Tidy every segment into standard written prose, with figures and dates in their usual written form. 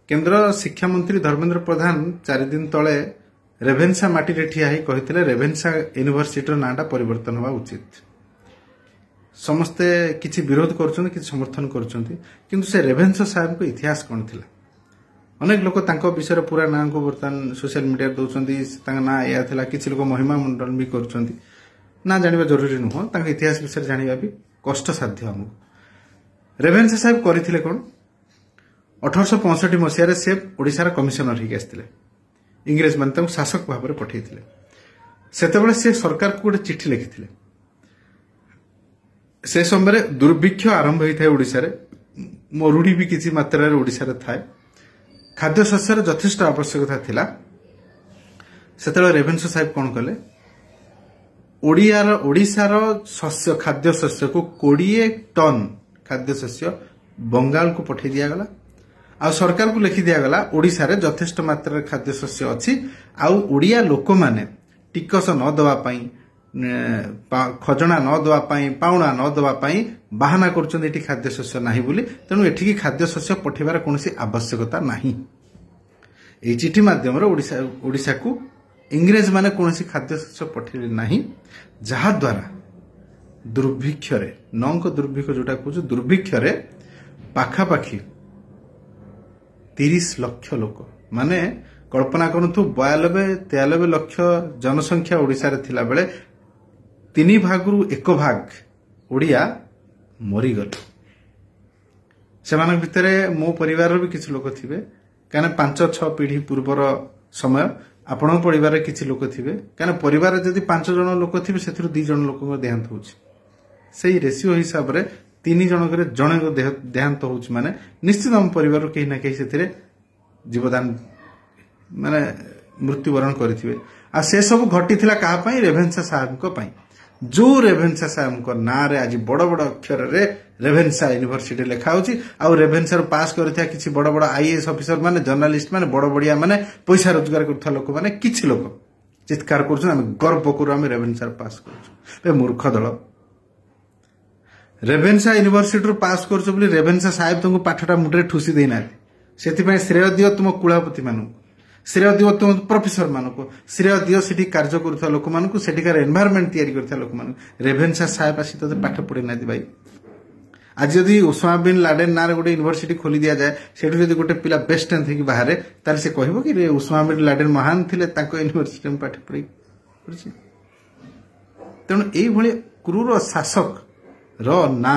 केन्द्र शिक्षा मंत्री धर्मेन्द्र प्रधान 4 दिन तले रेभेन्सा माटी रे ठिया ही कहिथिले रेभेन्सा यूनिवर्सिटी नाटा परिवर्तन होवा उचित। समस्ते किछि विरोध करछन किछि समर्थन करछन किंतु से रेभेन्सा साहब को इतिहास कोन थिला। अनेक लोक तांको विषय पूरा ना को बर्तन सोशल मीडिया दउछंती तांका ना या थिला किछि लोक महिमा मंडल भी करछंती ना जानिबा जरूरी नुह तांका इतिहास विषय जानिबा भी कष्ट साध्य हमको। रेभेन्सा साहब करिथिले कोन 1865 मसीह से ओडिशार कमिशनर ही आसते इंग्रेज मान शासक भाव में पठे से से सरकार को गोटे चिठी लिखी से समय दुर्भिक्ष आरंभ होता है ओडिशा रे मरुड़ी भी किसी मात्रा ओडिशा रे थाए खाद्य शस्यर यथेष्ट आवश्यकता थिला। से रेभेन्सा साहेब कौन कले ओडिशार शस्य खाद्य शस्य को 20 टन खाद्य शस्य बंगाल को पठे दिया गला आ सरकार को लिखि दिया गला ओडिशा रे यथेष्ट मात्रा खाद्य शस्य अछि आ ओडिया लोक माने टिकस न दवा पई खजना न दवा पई पाउना न दवा पई बाहाना करछन एठी खाद्य शस्य नाही बोली तेनु एठी की खाद्य शस्य पठेबार कोनोसी आवश्यकता नाही। एई चिठी माध्यम रे ओडिशा को इंग्रेज माने कोनोसी खाद्य शस्य पठेले नाही जहा द्वारा दुर्भिक्ष रे नंक दुर्भिक्ष जोटा कहू दुर्भिक्ष रे पाखा पाखी 30 लाख लोक माने कल्पना करंतु 92-93 लाख जनसंख्या ओडिशा रे थिला बेले 3 भागरु 1 भाग ओडिया मरी गले। सेमान भितरे मो परिवार भी किछि लोक थिबे काने 5-6 पीढ़ी पूर्वर समय आपण परिवार रे किछि लोक थिबे काने परिवार रे जदी 5 जण लोक थिबे सेथिरु 2 जण लोक देहांत होछि सेही रेशियो हिसाब रे 3 जनक जन को देहांत हो माने निश्चित हम परिवार कहीं ना कहीं से जीवदान माने मृत्युवरण करथिबे आ से सब घटी थिला कहा पई रेभेन्सा साहब को पई जो रेभेन्सा साहब को ना रे आज बड़ बड़ अक्षर रे रेभेन्सा यूनिवर्सिटी लिखा होची आ रेभेन्सा रो पास करथिया किछि बड़ बड़ आईएएस ऑफिसर माने जर्नलिस्ट माने बड़ बड़िया माने पैसा रोजगार करथा लोक माने किछि लोक चित्कार करछन हम गर्व करू हम रेभेन्सा पास करछु। ए मूर्ख दल रेभेन्सा यूनिवर्सिटी पास करछ बोली रेभेन्सा साहेब तुमको पाठटा मुंडरे ठुसी देना से श्रेय दियो तुम कुलापति मान श्रेय दियो तुम प्रोफेसर मान श्रेय दियो सेठी कार्य करुवा लोक मान सेठिकार एनवायरनमेंट तैयारी करथा लोक मान रेभेन्सा साहेब आसी तो पाठ पढ़े ना भाई। आज जदि ओसामा बिन लाडेन ना गोटे यूनिवर्सिटी खोली दिया जाए सेठु जदि गोटे पिला बेस्ट टेंथ की बाहर तार से कहबो कि ओसामा बिन लाडेन महान थिले ताको यूनिवर्सिटी में पाठ पढ़ी तेणु एई भली क्रूर शासक रो ना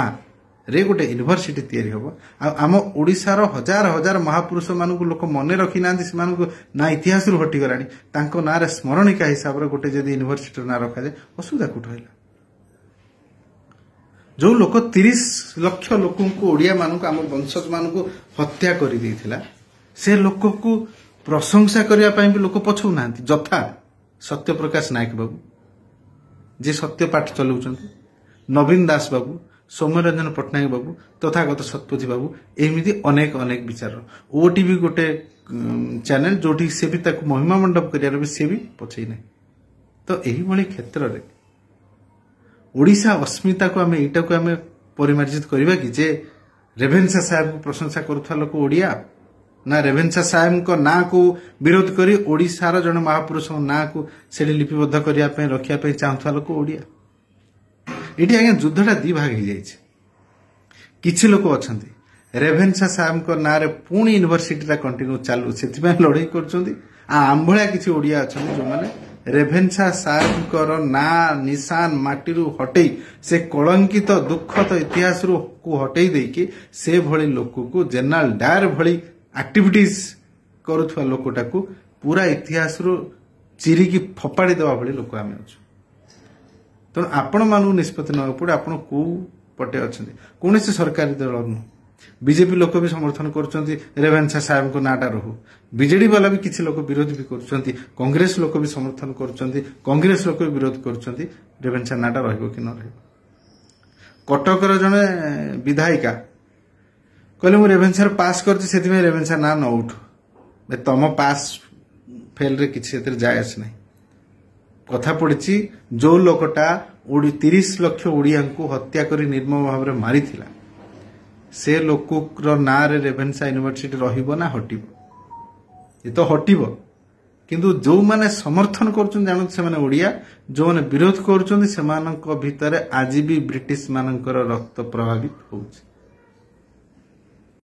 रे गोटे यूनिवर्सिटी तैयारी होबो आम ओडिसा रो हजार हजार महापुरुष मान को लोक मने रखी ना ना इतिहास रु हटी गलानी तांको ना रे स्मरणिका हिसाब रे गोटे जदी यूनिवर्सिटी ना रखा जाए असुविधा कोठ होला। जो लोक 30 लाख लोक को ओडिया मान को आम वंशज मान को हत्या कर देथिला से लोक को प्रशंसा करिया पई भी लोक पछौ नांती जथा सत्यप्रकाश नायक बाबू जे सत्य पाठ चलाउछंती नवीन दास बाबू सौम्यरंजन पट्टनायक बाबू तथागत सतपथी बाबू एमती अनेक अनेक विचार ओटीवी गोटे चैनल जोटी से भी ताको महिमा मंडप करियार भी से भी पछई नै तो एही भली क्षेत्र रे ओडिशा अस्मिता को आमे एटा को आमे परिमार्जित करबा कि जे रेभेन्सा साहेब को प्रशंसा करूथा लोक ओडिया ना रेभेन्सा साहेब को ना को विरोध करी ओडिसा रो जन महापुरुष ना को सेडी लिपिबद्ध करिया पे रखिया पे चाहथा लोक ओडिया इटी आगे युद्धटा 2 भाग हो जाए किछि लोक अच्छा रेभेन्सा साहब को ना रे पुणी यूनिवर्सिटी कंटिन्यू चालू से लड़ाई करभलिया किसी ओडिया अच्छा जो मैंने रेभेन्सा साहब ना निशान माटी हटई से कलंकित दुखद इतिहास को हटई देकी से भली लोक को जनरल डायर भली एक्टिविटीज करुवा लोकटा को पूरा इतिहास चिरिकी फपाड़ी देवा भली लोक आम अच्छे तेणु आपण मानू निष्पत्ति ना पड़े आप पटे अच्छा कौन से सरकारी दल नुह बीजेपी लोक भी समर्थन कर रेभेन्सा साहब को नाटा रहू बीजेडी वाला भी किसी लोक विरोध भी कर कांग्रेस लोक भी समर्थन कर कांग्रेस लोक भी विरोध कर रेभेन्सा नाटा रहिबो कि न रहिबो। कटकर जने विधायिका कहले मु रेभेन्सा पास करछि रेभेन्सा ना न उठो तम पास फेल रे किछि एते जायस नहीं कथा पड़ी जो लोकटा 30 लाख ओडिया को हत्या कर निर्मम भाव में मारी से लोक ना रे रेभेन्सा यूनिवर्सिटी रहिबो ना हटिबो ଏ ତ ହଟିବ କିନ୍ତୁ ଯୋଉମାନେ ସମର୍ଥନ କରୁଛନ୍ତି ଜାଣନ୍ତି ସେମାନେ ଓଡ଼ିଆ ଯୋଉମାନେ ବିରୋଧ କରୁଛନ୍ତି ସେମାନଙ୍କ ଭିତରେ ଆଜି ବି ବ୍ରିଟିଶ ମାନଙ୍କର ରକ୍ତ ପ୍ରଭାବିତ ହଉଛି।